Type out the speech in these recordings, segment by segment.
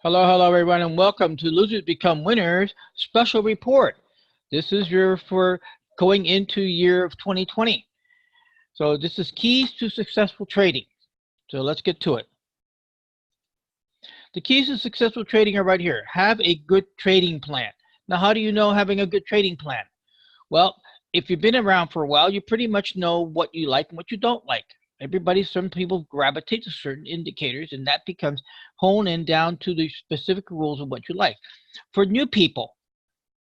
Hello, everyone, and welcome to Losers Become Winners special report. This is your for going into year of 2020. So this is keys to successful trading. So let's get to it. The keys to successful trading are right here. Have a good trading plan. Now, how do you know having a good trading plan? Well, if you've been around for a while, you pretty much know what you like and what you don't like. Some people gravitate to certain indicators, and that becomes honed in down to the specific rules of what you like. For new people,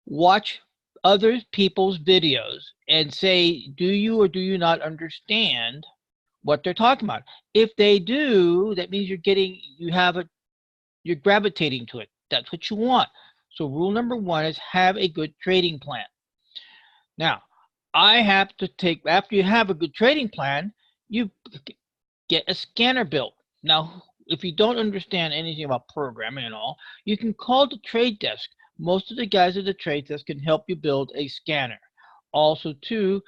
watch other people's videos and say, do you or do you not understand what they're talking about? If they do, that means you're gravitating to it. That's what you want. So rule number one is have a good trading plan. Now, after you have a good trading plan, you get a scanner built. Now, if you don't understand anything about programming and all, you can call the trade desk. Most of the guys at the trade desk can help you build a scanner. Also, too,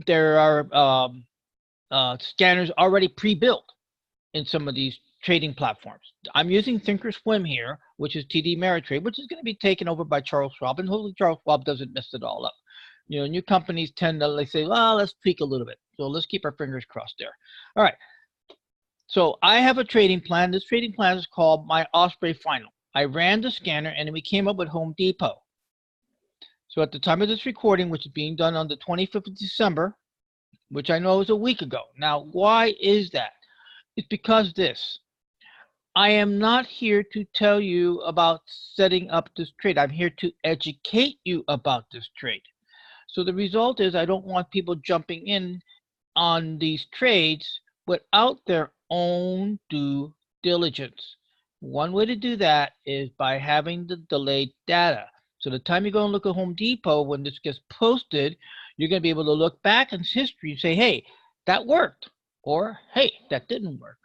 there are scanners already pre-built in some of these trading platforms. I'm using Thinkorswim here, which is TD Ameritrade, which is going to be taken over by Charles Schwab, and hopefully Charles Schwab doesn't mess it all up. New companies tend to say, well, let's tweak a little bit. So let's keep our fingers crossed there. All right. So I have a trading plan. This trading plan is called my Osprey Final. I ran the scanner and then we came up with Home Depot. So at the time of this recording, which is being done on the 25th of December, which I know is a week ago. Now, why is that? It's because I am not here to tell you about setting up this trade. I'm here to educate you about this trade. So the result is I don't want people jumping in on these trades without their own due diligence. One way to do that is by having the delayed data. So the time you go and look at Home Depot, when this gets posted, you're going to be able to look back in history and say, hey, that worked, or hey, that didn't work.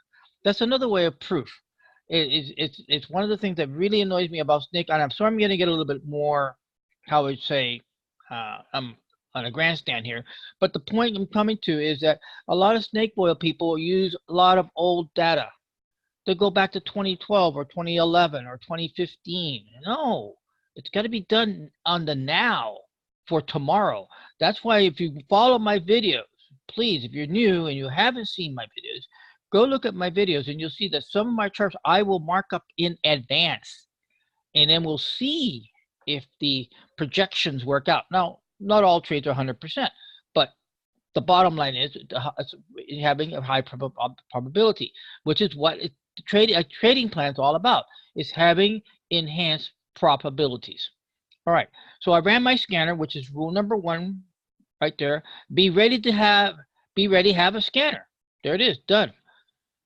That's another way of proof. It's one of the things that really annoys me about Snake, and I'm sorry I'm going to get a little bit more, how would say, I'm on a grandstand here, but the point I'm coming to is that a lot of snake oil people use a lot of old data. They go back to 2012 or 2011 or 2015. No, it's got to be done on the now for tomorrow. That's why if you follow my videos, please, if you're new and you haven't seen my videos, go look at my videos and you'll see that some of my charts I will mark up in advance, and then we'll see if the projections work out. Now, not all trades are 100%, but the bottom line is having a high probability, which is what a trading plan is all about, is having enhanced probabilities. All right, so I ran my scanner, which is rule number one right there. Be ready, have a scanner. There it is, done.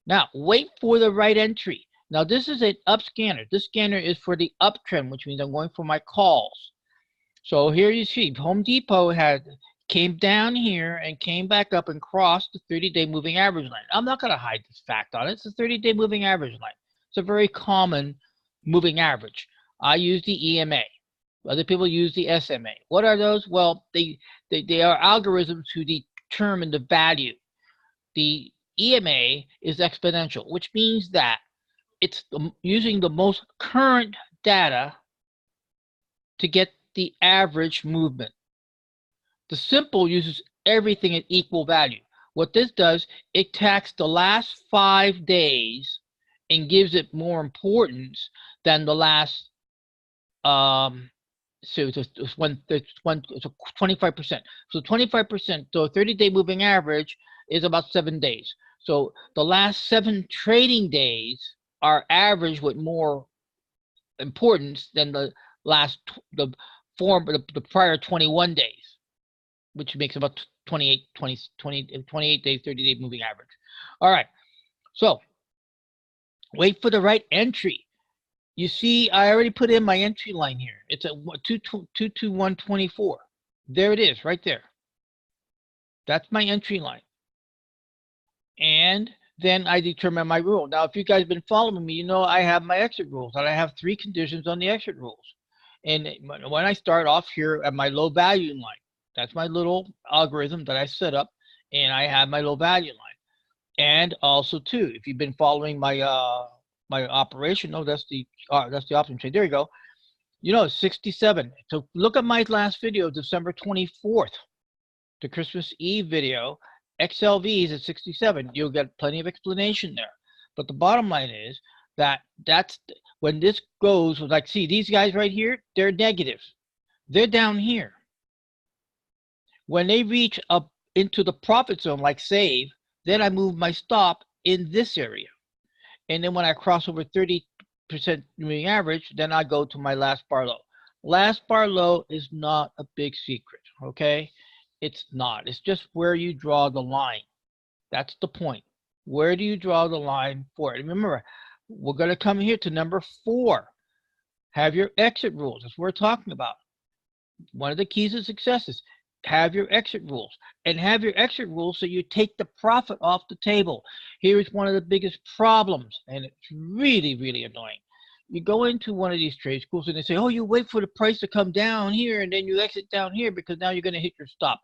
Now, wait for the right entry. Now, this is an up scanner. This scanner is for the uptrend, which means I'm going for my calls. So here you see Home Depot came down here and came back up and crossed the 30-day moving average line. I'm not going to hide this fact on it. It's a 30-day moving average line. It's a very common moving average. I use the EMA. Other people use the SMA. What are those? Well, they are algorithms to determine the value. The EMA is exponential, which means that it's using the most current data to get the average movement. The simple uses everything at equal value. What this does, it tracks the last 5 days and gives it more importance than the last so it's 25%. So 25%, so a 30-day moving average is about 7 days. So the last 7 trading days are average with more importance than the prior 21 days, which makes about 28 days, 30-day moving average. All right, so wait for the right entry. You see, I already put in my entry line here. It's at 221.24. There it is, right there. That's my entry line. And then I determine my rule. Now, if you guys have been following me, you know I have my exit rules, and I have 3 conditions on the exit rules. And when I start off here at my low value line, that's my little algorithm that I set up, and I have my low value line. And also, too, if you've been following my my operation. No, that's the option trade. There you go. You know, 67. So look at my last video, December 24th, the Christmas Eve video. XLV is at 67. You'll get plenty of explanation there. But the bottom line is that when this goes, like, see these guys right here, they're negative. They're down here. When they reach up into the profit zone, like save, then I move my stop in this area. And then when I cross over 30% moving average, then I go to my last bar low. Last bar low is not a big secret, okay? It's not. It's just where you draw the line. That's the point. Where do you draw the line for it? Remember, we're going to come here to number 4. Have your exit rules. That's what we're talking about. One of the keys to success is have your exit rules, and have your exit rules so you take the profit off the table. Here's one of the biggest problems, and it's really, really annoying. You go into one of these trade schools and they say, oh, you wait for the price to come down here and then you exit down here because now you're going to hit your stop.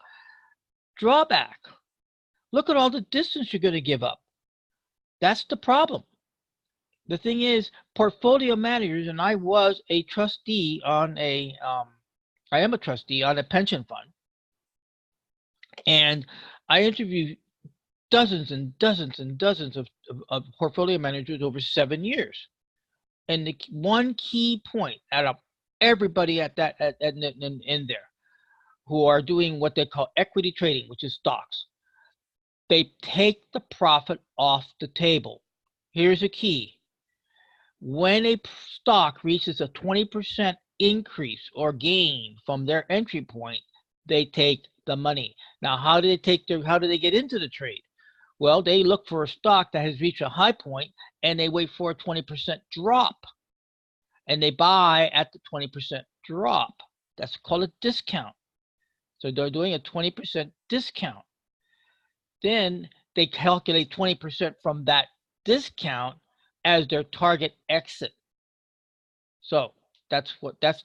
Drawback. Look at all the distance you're going to give up. That's the problem. The thing is, portfolio managers, and I was a trustee on I am a trustee on a pension fund. And I interviewed dozens and dozens and dozens of portfolio managers over 7 years. And the one key point out of everybody in there who are doing what they call equity trading, which is stocks, they take the profit off the table. Here's a key. When a stock reaches a 20% increase or gain from their entry point, they take the money. Now, how do they get into the trade? Well, they look for a stock that has reached a high point and they wait for a 20% drop. And they buy at the 20% drop. That's called a discount. So they're doing a 20% discount. Then they calculate 20% from that discount as their target exit. So that's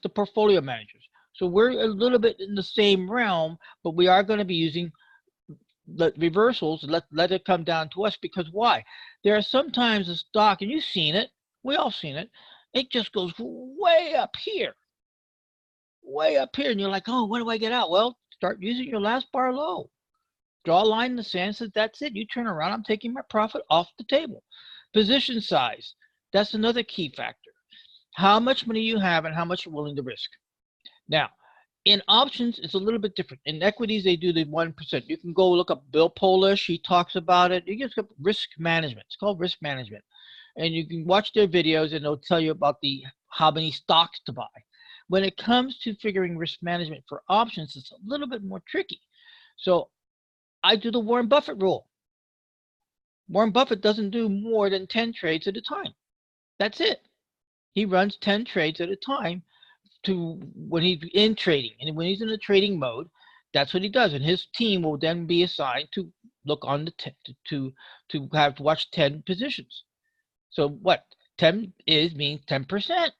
the portfolio managers. So we're a little bit in the same realm, but we are going to be using the reversals. Let it come down to us, because why? There are sometimes a stock, and you've seen it, we all seen it, it just goes way up here, and you're like, oh, when do I get out? Well, start using your last bar low. Draw a line in the sand, says that's it. You turn around, I'm taking my profit off the table. Position size, that's another key factor. How much money you have and how much you're willing to risk. Now, in options, it's a little bit different. In equities, they do the 1%. You can go look up Bill Polish. He talks about it. You just look up risk management. It's called risk management. And you can watch their videos, and they'll tell you about how many stocks to buy. When it comes to figuring risk management for options, it's a little bit more tricky. So I do the Warren Buffett rule. Warren Buffett doesn't do more than 10 trades at a time. That's it. He runs 10 trades at a time when he's in trading. And when he's in the trading mode, that's what he does. And his team will then be assigned to look on the to have to watch 10 positions. So what 10 means 10%.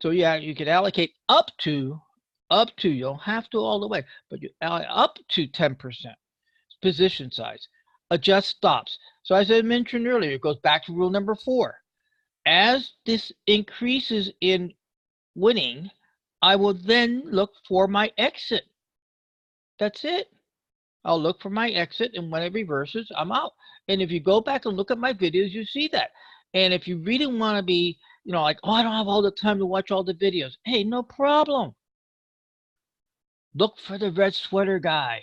So yeah, you can allocate up to, you don't have to all the way, but you allocate up to 10% position size. Adjust stops. So as I mentioned earlier, it goes back to rule number 4. As this increases in winning, I will then look for my exit. That's it. I'll look for my exit, and when it reverses, I'm out. And if you go back and look at my videos, you see that. And if you really want to be, like, oh, I don't have all the time to watch all the videos. Hey, no problem. Look for the red sweater guy.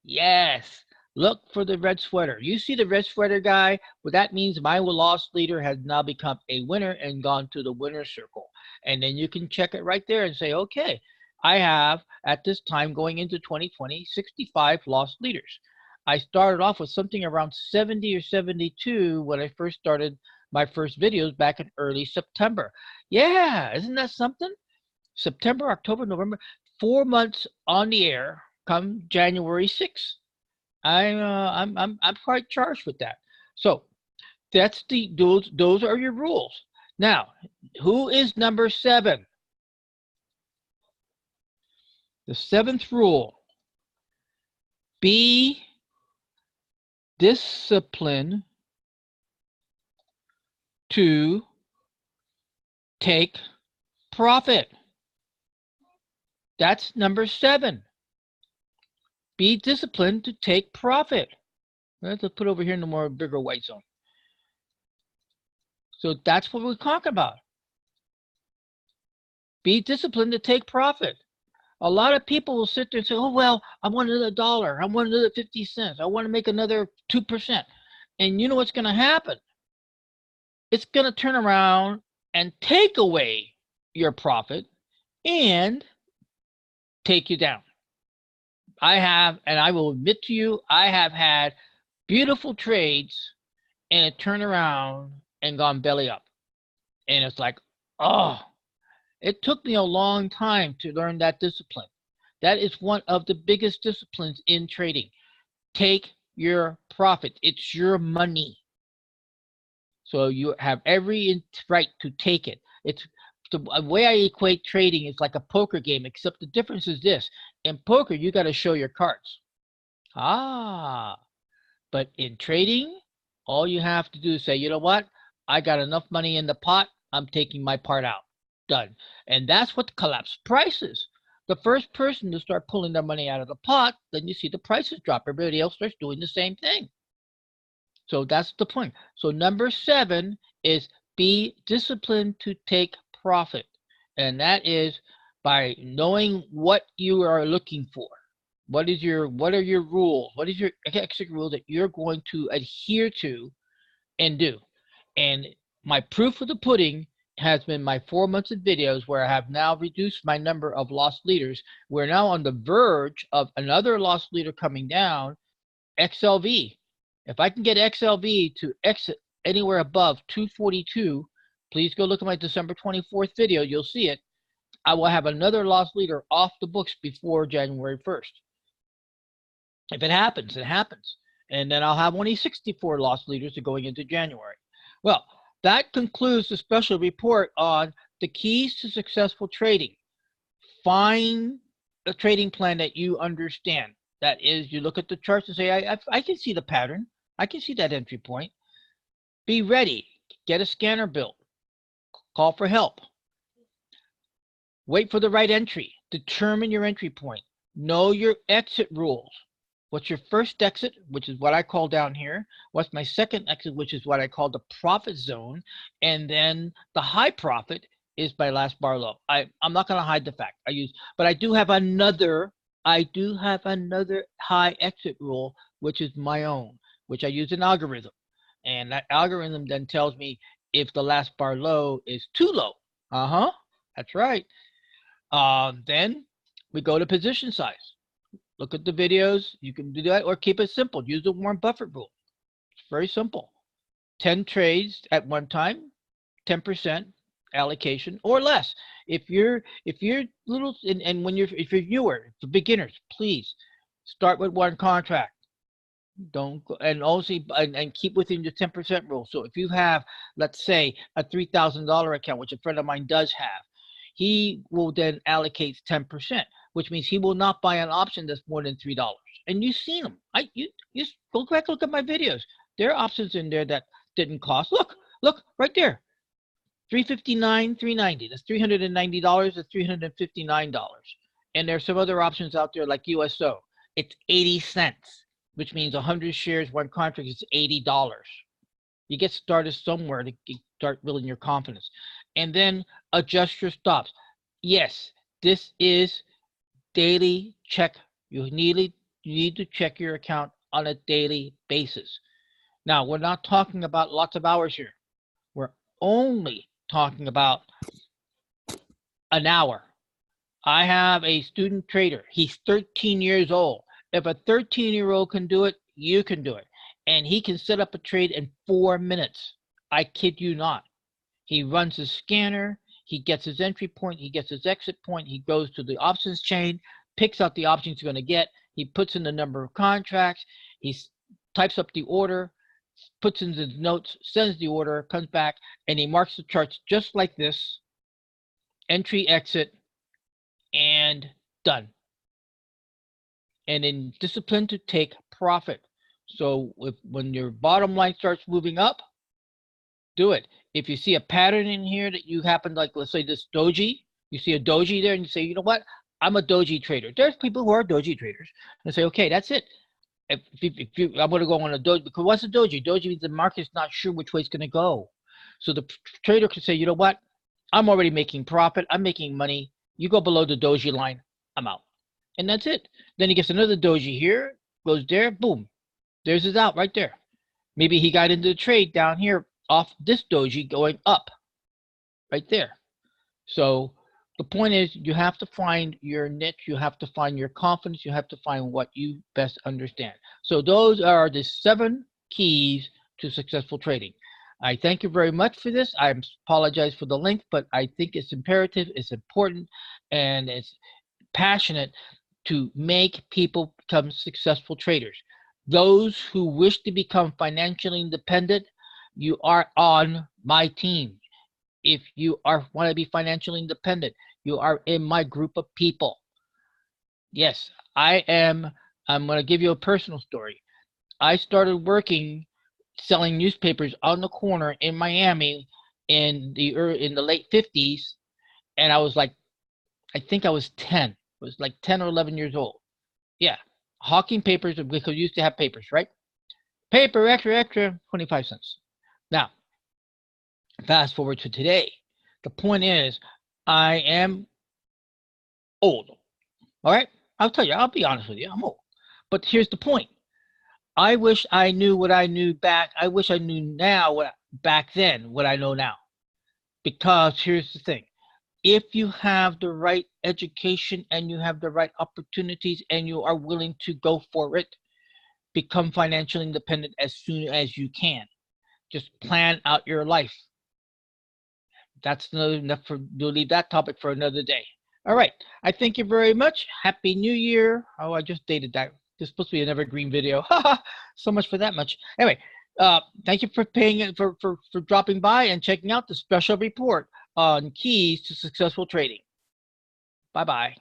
Yes. Look for the red sweater. You see the red sweater guy? Well, that means my loss leader has now become a winner and gone to the winner's circle. And then you can check it right there and say, okay, I have, at this time going into 2020, 65 loss leaders. I started off with something around 70 or 72 when I first started my first videos back in early September. Yeah, isn't that something? September, October, November, 4 months on the air come January 6th. I'm quite charged with that. So that's those are your rules. Now, who is number 7? The 7th rule: be disciplined to take profit. That's number 7. Be disciplined to take profit. Let's put over here in the more bigger white zone. So that's what we're talking about. Be disciplined to take profit. A lot of people will sit there and say, oh, well, I want another dollar. I want another 50 cents. I want to make another 2%. And you know what's going to happen? It's going to turn around and take away your profit and take you down. I will admit to you, I have had beautiful trades and it turned around and gone belly up. And it's like, oh, it took me a long time to learn that discipline. That is one of the biggest disciplines in trading. Take your profit. It's your money. So you have every right to take it. It's the way I equate trading is like a poker game, except the difference is this. In poker, you got to show your cards. But in trading, all you have to do is say, you know what? I got enough money in the pot. I'm taking my part out. Done. And that's what collapsed prices. The first person to start pulling their money out of the pot, then you see the prices drop. Everybody else starts doing the same thing. So that's the point. So number 7 is be disciplined to take profit. And that is by knowing what you are looking for. What are your rules? What is your exit rule that you're going to adhere to and do? And my proof of the pudding has been my 4 months of videos where I have now reduced my number of lost leaders. We're now on the verge of another lost leader coming down, XLV. If I can get XLV to exit anywhere above 242, please go look at my December 24th video. You'll see it. I will have another lost leader off the books before January 1st. If it happens, it happens. And then I'll have only 64 lost leaders going into January. Well, that concludes the special report on the keys to successful trading. Find a trading plan that you understand. That is, you look at the charts and say, I can see the pattern. I can see that entry point. Be ready. Get a scanner built. Call for help. Wait for the right entry. Determine your entry point. Know your exit rules. What's your first exit, which is what I call down here? What's my second exit, which is what I call the profit zone? And then the high profit is my last bar low. I'm not going to hide the fact but I do have another high exit rule, which is my own, which I use an algorithm. And that algorithm then tells me if the last bar low is too low. That's right. Then we go to position size. Look at the videos. You can do that or keep it simple. Use the Warren Buffett rule. It's very simple. 10 trades at one time, 10% allocation or less. If you're little and if you're newer, for beginners, please start with one contract. Don't go, and also and keep within your 10% rule. So if you have, let's say, a $3,000 account, which a friend of mine does have, he will then allocate 10%, which means he will not buy an option that's more than $3. And you've seen them. You go back, look at my videos. There are options in there that didn't cost. Look right there. $359, $390. That's $390. That's $359. And there's some other options out there like USO. It's 80 cents, which means 100 shares, one contract is $80. You get started somewhere to start building your confidence. And then adjust your stops. Yes, this is daily check. You need to check your account on a daily basis. Now, we're not talking about lots of hours here. We're only talking about an hour. I have a student trader. He's 13 years old. If a 13-year-old can do it, you can do it. And he can set up a trade in 4 minutes. I kid you not. He runs his scanner. He gets his entry point. He gets his exit point. He goes to the options chain, picks out the options he's going to get. He puts in the number of contracts. He types up the order, puts in his notes, sends the order, comes back, and he marks the charts just like this. Entry, exit, and done. And in discipline to take profit. So when your bottom line starts moving up, Do it. If you see a pattern in here that you happen, like, let's say this doji, you see a doji there and you say, you know what? I'm a doji trader. There's people who are doji traders and say, okay, that's it. I'm going to go on a doji, because what's a doji? Doji means the market's not sure which way it's going to go. So the trader can say, you know what? I'm already making profit. I'm making money. You go below the doji line, I'm out. And that's it. Then he gets another doji here, goes there, boom. There's his out right there. Maybe he got into the trade down here off this doji going up right there. So the point is, you have to find your niche, you have to find your confidence, you have to find what you best understand. So those are the 7 keys to successful trading. I thank you very much for this. I apologize for the length, but I think it's imperative, it's important, and it's passionate to make people become successful traders. Those who wish to become financially independent, you are on my team. If you want to be financially independent, you are in my group of people. Yes, I'm going to give you a personal story. I started working selling newspapers on the corner in Miami in the late 50s, and I was like, I think I was 10. I was like 10 or 11 years old. Yeah, hawking papers, because we used to have papers, right? Paper, extra, 25 cents. Now, fast forward to today. The point is, I am old. All right? I'll tell you, I'll be honest with you, I'm old. But here's the point. I wish I knew what I knew back. I wish I knew now back then what I know now. Because here's the thing. If you have the right education and you have the right opportunities and you are willing to go for it, become financially independent as soon as you can. Just plan out your life. That's enough we'll leave that topic for another day. All right. I thank you very much. Happy New Year. Oh, I just dated that. This is supposed to be an evergreen video. So much for that much. Anyway, thank you for for dropping by and checking out the special report on keys to successful trading. Bye-bye.